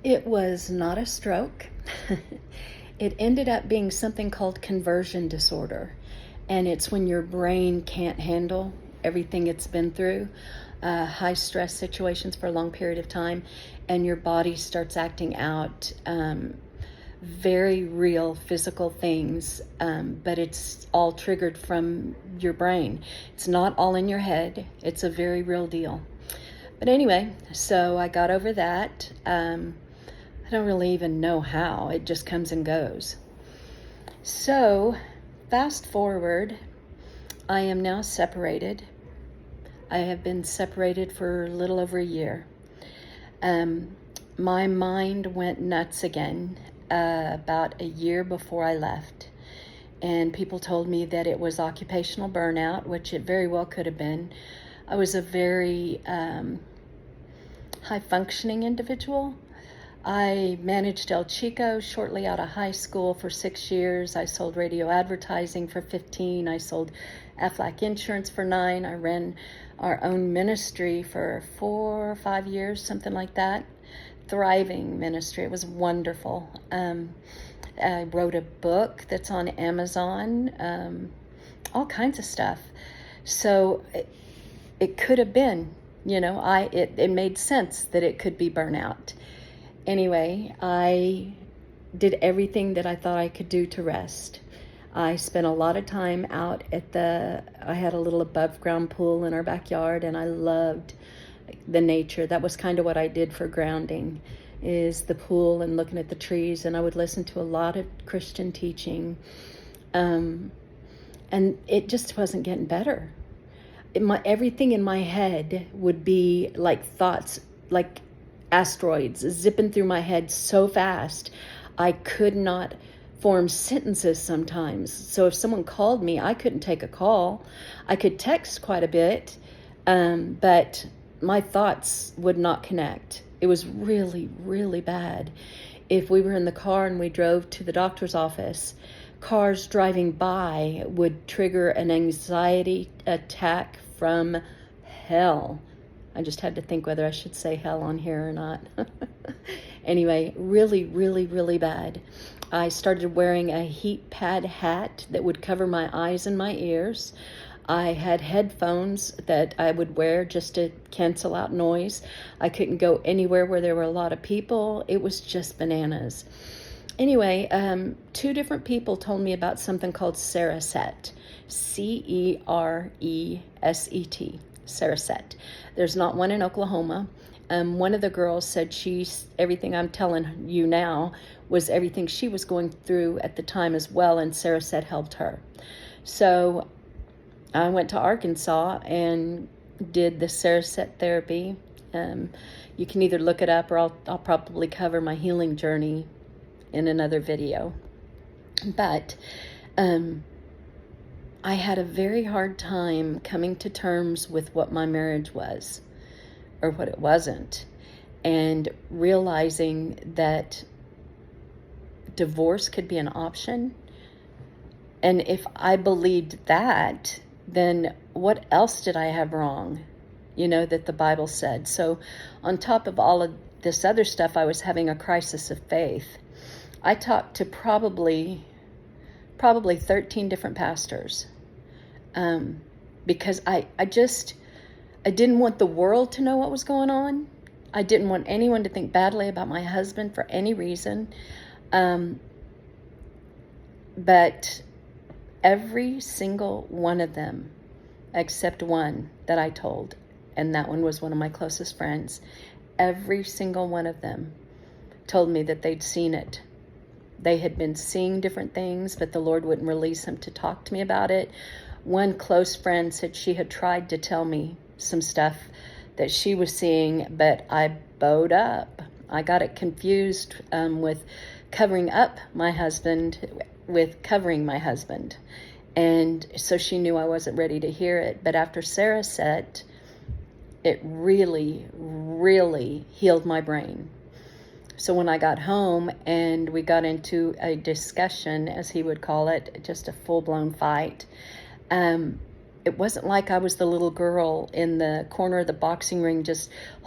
It was not a stroke. It ended up being something called conversion disorder. And it's when your brain can't handle everything it's been through, high stress situations for a long period of time, and your body starts acting out very real physical things, but it's all triggered from your brain. It's not all in your head, it's a very real deal. But anyway, so I got over that. I don't really even know how, it just comes and goes. So, fast forward, I am now separated. I have been separated for a little over a year. My mind went nuts again about a year before I left. And people told me that it was occupational burnout, which it very well could have been. I was a very high-functioning individual. I managed El Chico shortly out of high school for 6 years. I sold radio advertising for 15. I sold Aflac insurance for 9. I ran our own ministry for 4 or 5 years, something like that. Thriving ministry. It was wonderful. I wrote a book that's on Amazon, all kinds of stuff. So it could have been, it made sense that it could be burnout. Anyway, I did everything that I thought I could do to rest. I spent a lot of time out I had a little above ground pool in our backyard, and I loved the nature. That was kind of what I did for grounding, is the pool and looking at the trees, and I would listen to a lot of Christian teaching. And it just wasn't getting better. Everything in my head would be like thoughts, like asteroids zipping through my head so fast. I could not form sentences sometimes. So if someone called me, I couldn't take a call. I could text quite a bit, but my thoughts would not connect. It was really, really bad. If we were in the car and we drove to the doctor's office, cars driving by would trigger an anxiety attack from hell. I just had to think whether I should say hell on here or not. Anyway, really, really, really bad. I started wearing a heat pad hat that would cover my eyes and my ears. I had headphones that I would wear just to cancel out noise. I couldn't go anywhere where there were a lot of people. It was just bananas. Anyway, 2 different people told me about something called Cereset. Cereset. Cereset. There's not one in Oklahoma. One of the girls said everything I'm telling you now was everything she was going through at the time as well, and Cereset helped her. So I went to Arkansas and did the Cereset therapy. You can either look it up, or I'll probably cover my healing journey in another video. But I had a very hard time coming to terms with what my marriage was, or what it wasn't, and realizing that divorce could be an option. And if I believed that, then what else did I have wrong, that the Bible said? So on top of all of this other stuff, I was having a crisis of faith. I talked to probably 13 different pastors, because I didn't want the world to know what was going on. I didn't want anyone to think badly about my husband for any reason. But every single one of them, except one that I told, and that one was one of my closest friends, every single one of them told me that they'd seen it. They had been seeing different things, but the Lord wouldn't release them to talk to me about it. One close friend said she had tried to tell me some stuff that she was seeing, but I bowed up. I got it confused with covering up my husband with covering my husband. And so she knew I wasn't ready to hear it. But after Cereset, it really, really healed my brain. So when I got home and we got into a discussion, as he would call it, just a full-blown fight, it wasn't like I was the little girl in the corner of the boxing ring just